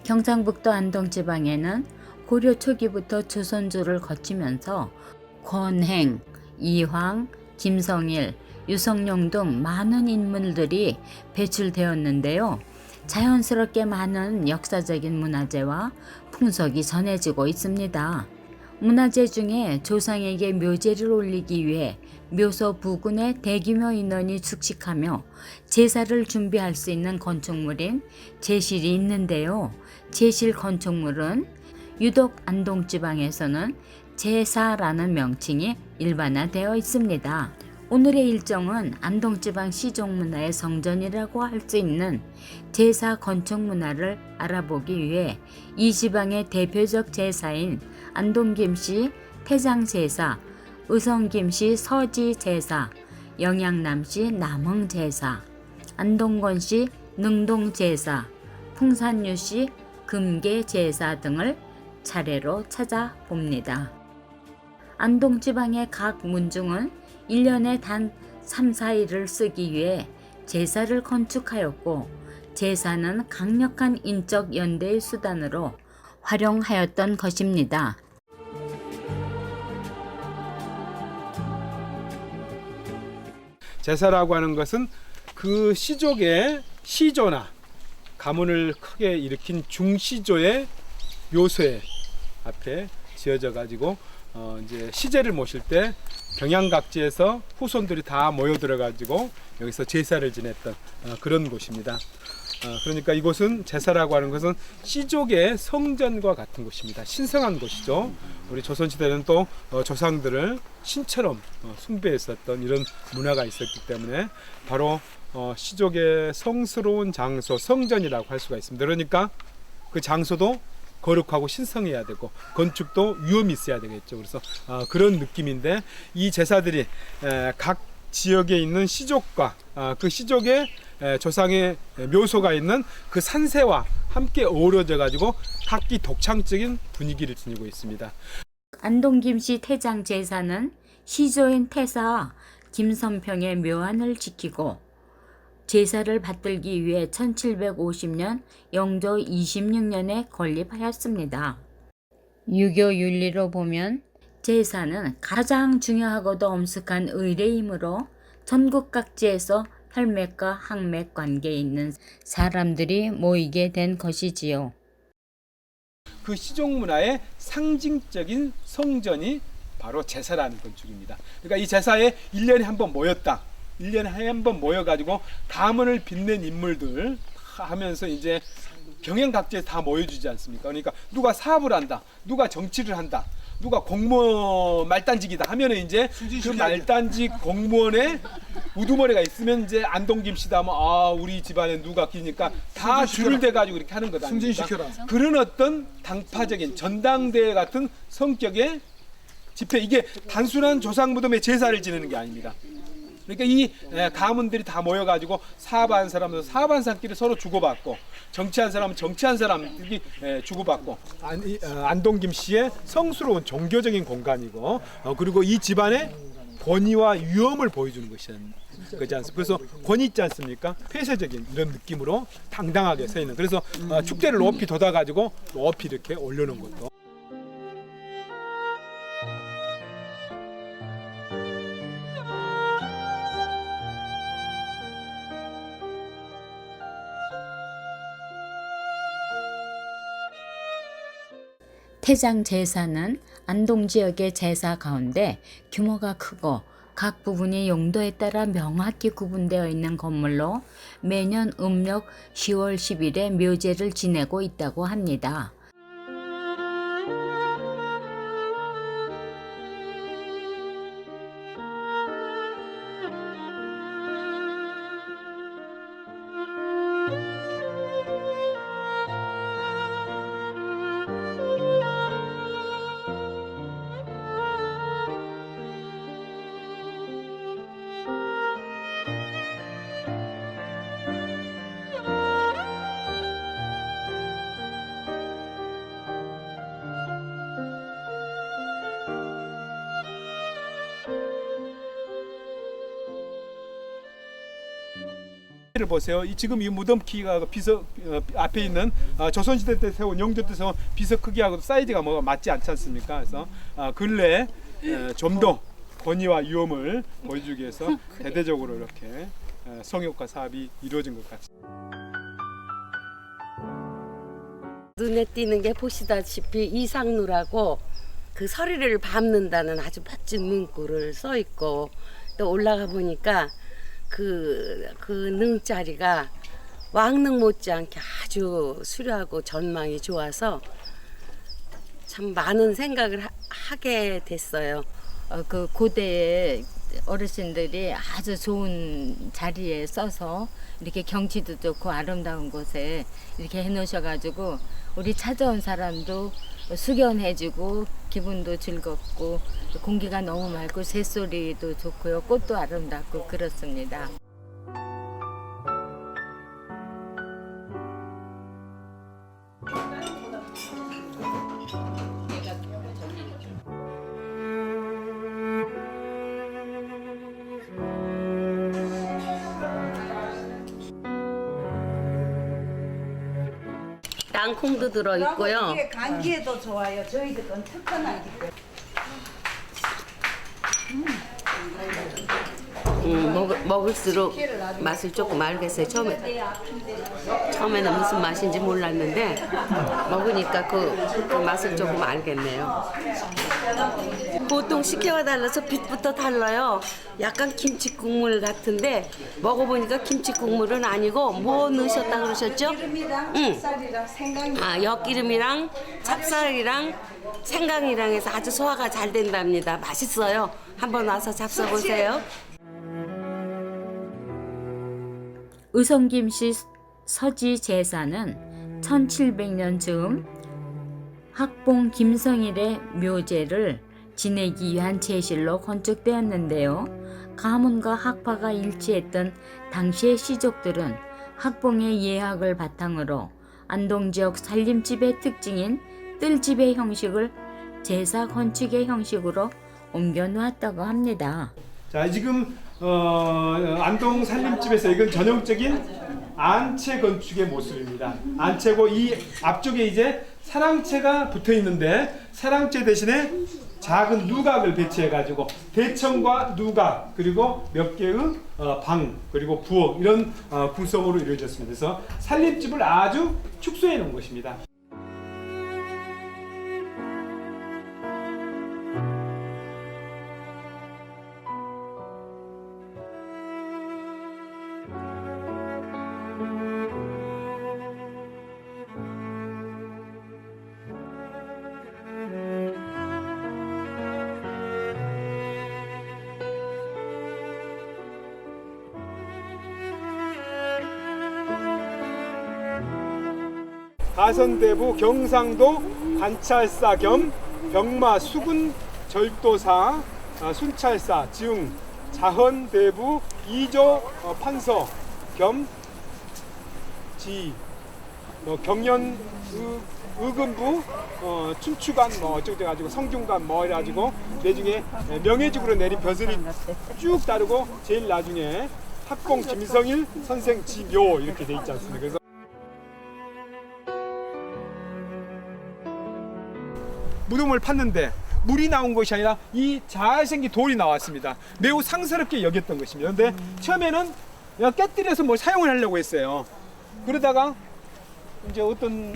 경상북도 안동지방에는 고려 초기부터 조선조를 거치면서 권행, 이황, 김성일, 유성룡 등 많은 인물들이 배출되었는데요. 자연스럽게 많은 역사적인 문화재와 풍속이 전해지고 있습니다. 문화재 중에 조상에게 묘제를 올리기 위해 묘소 부근에 대규모 인원이 숙식하며 제사를 준비할 수 있는 건축물인 제실이 있는데요. 제실 건축물은 유독 안동지방에서는 제사라는 명칭이 일반화되어 있습니다. 오늘의 일정은 안동지방 시종문화의 성전이라고 할 수 있는 제사 건축 문화를 알아보기 위해 이 지방의 대표적 제사인 안동김씨 태장제사, 의성김씨 서지제사, 영양남씨 남흥제사, 안동건씨 능동제사, 풍산유씨 금계제사 등을 차례로 찾아봅니다. 안동지방의 각 문중은 1년에 단 3, 4일을 쓰기 위해 제사를 건축하였고 제사는 강력한 인적 연대의 수단으로 활용하였던 것입니다. 제사라고 하는 것은 그 시족의 시조나 가문을 크게 일으킨 중시조의 묘소에 앞에 지어져 가지고 이제 시제를 모실 때 경양각지에서 후손들이 다 모여들어 가지고 여기서 제사를 지냈던 그런 곳입니다. 그러니까 이곳은 제사라고 하는 것은 시족의 성전과 같은 곳입니다. 신성한 곳이죠. 우리 조선시대는 또 조상들을 신처럼 숭배했었던 이런 문화가 있었기 때문에 바로 시족의 성스러운 장소, 성전이라고 할 수가 있습니다. 그러니까 그 장소도 거룩하고 신성해야 되고 건축도 위험이 있어야 되겠죠. 그래서 그런 느낌인데 이 제사들이 각 지역에 있는 시족과 그 시족의 조상의 묘소가 있는 그 산세와 함께 어우러져 가지고 각기 독창적인 분위기를 지니고 있습니다. 안동김씨 태장제사는 시조인 태사 김선평의 묘안을 지키고 제사를 받들기 위해 1750년 영조 26년에 건립하였습니다. 유교 윤리로 보면 제사는 가장 중요하고도 엄숙한 의례이므로 전국 각지에서 혈맥과 학맥 관계에 있는 사람들이 모이게 된 것이지요. 그 시족 문화의 상징적인 성전이 바로 제사라는 건축입니다. 그러니까 이 제사에 1년에 한 번 모였다. 1년에 한 번 모여가지고 가문을 빛낸 인물들 하면서 이제 경영각지에 다 모여주지 않습니까? 그러니까 누가 사업을 한다, 누가 정치를 한다, 누가 공무원 말단직이다 하면은 이제 그 말단직 공무원의 우두머리가 있으면 이제 안동김씨다 뭐 우리 집안에 누가 끼니까 다 줄을 대 가지고 이렇게 하는 거다. 승진시켜라. 그런 어떤 당파적인 전당대회 같은 성격의 집회, 이게 단순한 조상 무덤에 제사를 지내는 게 아닙니다. 그러니까 이 가문들이 다 모여가지고 사업하는 사람은 사업하는 사람끼리 서로 주고받고 정치한 사람은 정치한 사람들이 주고받고 안동김 씨의 성스러운 종교적인 공간이고 그리고 이 집안의 권위와 위엄을 보여주는 것이 그렇지 않습니까? 그래서 권위 있지 않습니까? 폐쇄적인 이런 느낌으로 당당하게 서 있는. 그래서 축대를 높이 돋아가지고 높이 이렇게 올려놓은 것도. 태장제사는 안동 지역의 제사 가운데 규모가 크고 각 부분이 용도에 따라 명확히 구분되어 있는 건물로 매년 음력 10월 10일에 묘제를 지내고 있다고 합니다. 를 보세요. 지금 이 무덤 키가 비석 앞에 있는 조선시대 때 세운 영조 때 세운 비석 크기하고 사이즈가 뭐 맞지 않지 않습니까? 그래서 근래에 좀 더 권위와 위엄을 보여주기 위해서 대대적으로 이렇게 성역과 사업이 이루어진 것 같습니다. 눈에 띄는 게 보시다시피 이상루라고 그 서리를 밟는다는 아주 멋진 문구를 써 있고, 또 올라가 보니까 그 능자리가 왕릉 못지않게 아주 수려하고 전망이 좋아서 참 많은 생각을 하게 됐어요. 그 고대에 어르신들이 아주 좋은 자리에 써서 이렇게 경치도 좋고 아름다운 곳에 이렇게 해놓으셔가지고 우리 찾아온 사람도 숙연해지고 기분도 즐겁고 공기가 너무 맑고 새소리도 좋고요, 꽃도 아름답고 그렇습니다. 땅콩도 들어 있고요. 이게 감기에도 좋아요. 저희들 건 특허나기 때문에. 먹을수록 맛을 조금 알겠어요. 처음에는 무슨 맛인지 몰랐는데 먹으니까 그 맛을 조금 알겠네요. 보통 식혜와 달라서 빛부터 달라요. 약간 김치 국물 같은데 먹어보니까 김치 국물은 아니고 뭐 넣으셨다 그러셨죠? 기름이랑 찹쌀이랑 생강이. 엿기름이랑 찹쌀이랑 생강이랑 해서 아주 소화가 잘 된답니다. 맛있어요. 한번 와서 잡숴보세요. 의성김씨 서지 제사는 1700년 즈음 학봉 김성일의 묘제를 지내기 위한 제실로 건축되었는데요. 가문과 학파가 일치했던 당시의 시족들은 학봉의 예학을 바탕으로 안동 지역 살림집의 특징인 뜰집의 형식을 제사 건축의 형식으로 옮겨 놓았다고 합니다. 자, 지금 안동 살림집에서 이건 전형적인 안채 건축의 모습입니다. 안채고 이 앞쪽에 이제 사랑채가 붙어 있는데 사랑채 대신에 작은 누각을 배치해 가지고 대청과 누각 그리고 몇 개의 방 그리고 부엌 이런 구성으로 이루어졌습니다. 그래서 살림집을 아주 축소해 놓은 것입니다. 가선대부 경상도 관찰사 겸 병마 수군 절도사 순찰사 지웅 자헌대부 2조 판서 겸 지 경연 의금부 춘추관 어쩌고 가지고 성중관 이래가지고 내중에 명예직으로 내린 벼슬이 쭉 따르고 제일 나중에 학봉 김성일 선생 지묘 이렇게 돼 있지 않습니까? 그래서 무덤을 팠는데 물이 나온 것이 아니라 이 잘생긴 돌이 나왔습니다. 매우 상스럽게 여겼던 것입니다. 그런데 처음에는 그냥 깨뜨려서 뭘 사용을 하려고 했어요. 그러다가 이제 어떤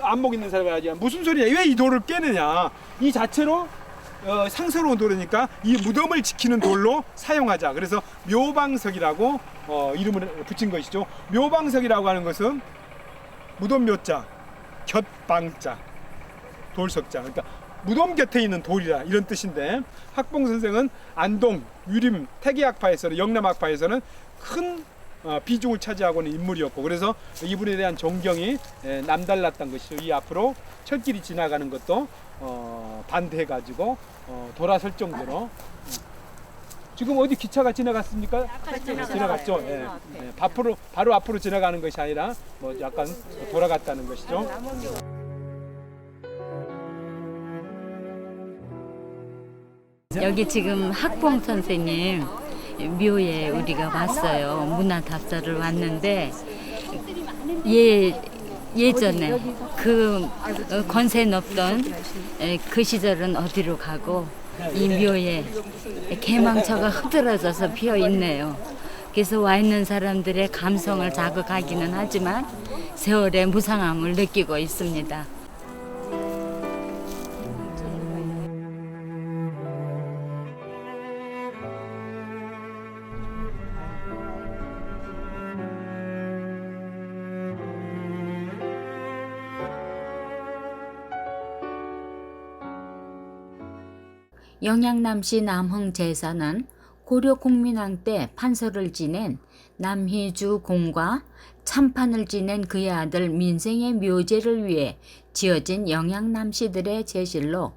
안목 있는 사람이 하지 무슨 소리냐, 왜 이 돌을 깨느냐, 이 자체로 상스러운 돌이니까 이 무덤을 지키는 돌로 사용하자. 그래서 묘방석이라고 이름을 붙인 것이죠. 묘방석이라고 하는 것은 무덤 묘자, 곁방자, 돌석자, 그러니까 무덤 곁에 있는 돌이라 이런 뜻인데, 학봉 선생은 안동, 유림, 태계학파에서는 영남학파에서는 큰 비중을 차지하고 있는 인물이었고, 그래서 이분에 대한 존경이 남달랐던 것이죠. 이 앞으로 철길이 지나가는 것도 반대해가지고 돌아설 정도로. 지금 어디 기차가 지나갔습니까? 지나갔죠. 예. 예. 바로 앞으로 지나가는 것이 아니라 뭐 약간 돌아갔다는 것이죠. 여기 지금 학봉 선생님 묘에 우리가 왔어요. 문화답사를 왔는데 예전에 그 권세 높던 그 시절은 어디로 가고 이 묘에 개망초가 흐드러져서 피어 있네요. 그래서 와 있는 사람들의 감성을 자극하기는 하지만 세월의 무상함을 느끼고 있습니다. 영양남시 남흥제사는 고려 공민왕 때 판서를 지낸 남희주 공과 참판을 지낸 그의 아들 민생의 묘제를 위해 지어진 영양남시들의 제실로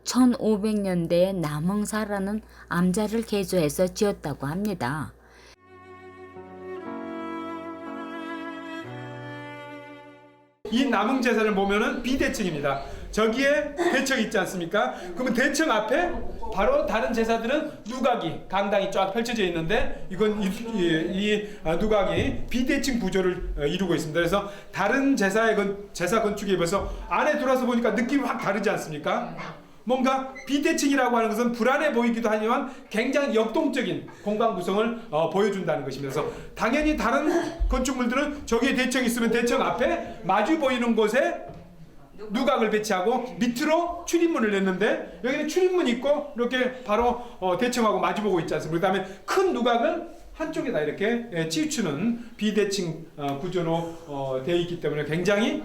1500년대에 남흥사라는 암자를 개조해서 지었다고 합니다. 이 남흥제사를 보면은 비대칭입니다. 저기에 대청이 있지 않습니까? 그러면 대청 앞에 바로 다른 제사들은 누각이 강당이 쫙 펼쳐져 있는데 이건 이 누각이 비대칭 구조를 이루고 있습니다. 그래서 다른 제사 건축에 비해서 안에 들어와서 보니까 느낌이 확 다르지 않습니까? 뭔가 비대칭이라고 하는 것은 불안해 보이기도 하지만 굉장히 역동적인 공간 구성을 보여준다는 것입니다. 그래서 당연히 다른 건축물들은 저기에 대청이 있으면 대청 앞에 마주 보이는 곳에 누각을 배치하고 밑으로 출입문을 냈는데 여기는 출입문이 있고 이렇게 바로 대청하고 마주보고 있지 않습니까? 그 다음에 큰 누각을 한쪽에다 이렇게 치우치는 비대칭 구조로 되어 있기 때문에 굉장히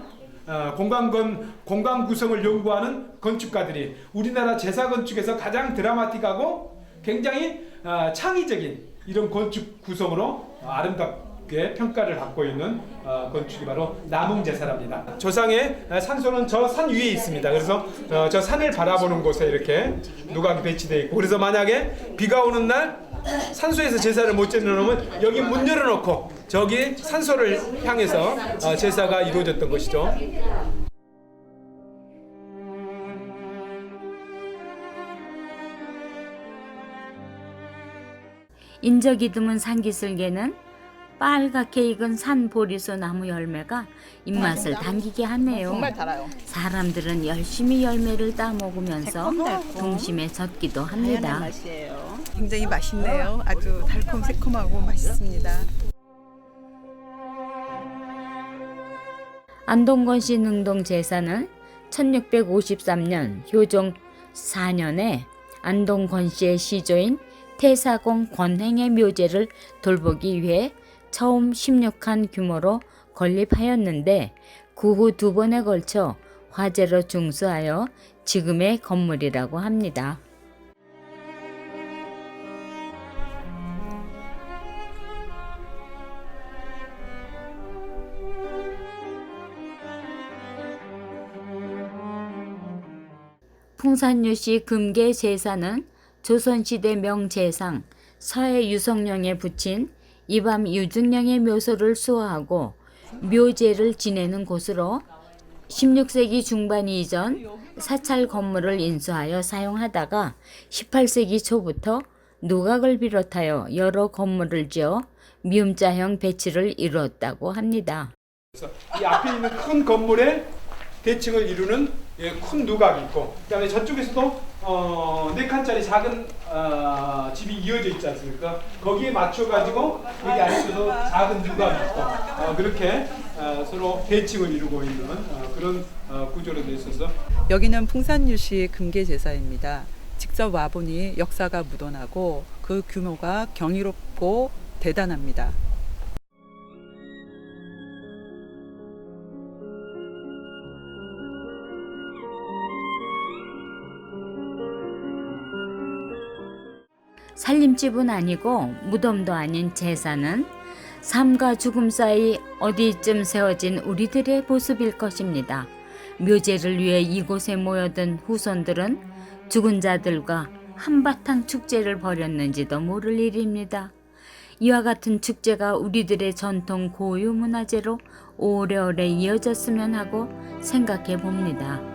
공간 구성을 연구하는 건축가들이 우리나라 제사 건축에서 가장 드라마틱하고 굉장히 창의적인 이런 건축 구성으로 아름답게 평가를 받고 있는 건축이 바로 남흥제사랍니다. 조상의 산소는 저 산 위에 있습니다. 그래서 저 산을 바라보는 곳에 이렇게 누각이 배치되어 있고, 그래서 만약에 비가 오는 날 산소에서 제사를 못 지내놓으면 여기 문 열어놓고 저기 산소를 향해서 제사가 이루어졌던 것이죠. 인적이 드문 산기슭에는 빨갛게 익은 산보리수 나무 열매가 입맛을 당기게 하네요. 정말 달아요. 사람들은 열심히 열매를 따먹으면서 동심에 젖기도 합니다. 맛이에요. 굉장히 맛있네요. 아주 달콤새콤하고 맛있습니다. 안동건시 능동제사는 1653년 효종 4년에 안동건시의 시조인 태사공 권행의 묘제를 돌보기 위해 처음 16칸 규모로 건립하였는데 그 후 2번에 걸쳐 화재로 중수하여 지금의 건물이라고 합니다. 풍산유시 금계제사는 조선시대 명제상 서해 유성령에 붙인 이밤 유중령의 묘소를 수호하고 묘제를 지내는 곳으로 16세기 중반 이전 사찰 건물을 인수하여 사용하다가 18세기 초부터 누각을 비롯하여 여러 건물을 지어 미음자형 배치를 이루었다고 합니다. 그래서 이 앞에 있는 큰 건물에 대칭을 이루는 큰 누각이 있고, 그다음에 저쪽에서도 4칸짜리 작은 집이 이어져 있지 않습니까? 거기에 맞춰가지고 여기 안에서도 작은 누각이 있고 그렇게 서로 대칭을 이루고 있는 그런 구조로 되어 있어서 여기는 풍산유시 금계제사입니다. 직접 와보니 역사가 묻어나고 그 규모가 경이롭고 대단합니다. 살림집은 아니고 무덤도 아닌 제사는 삶과 죽음 사이 어디쯤 세워진 우리들의 모습일 것입니다. 묘제를 위해 이곳에 모여든 후손들은 죽은 자들과 한바탕 축제를 벌였는지도 모를 일입니다. 이와 같은 축제가 우리들의 전통 고유 문화재로 오래오래 이어졌으면 하고 생각해 봅니다.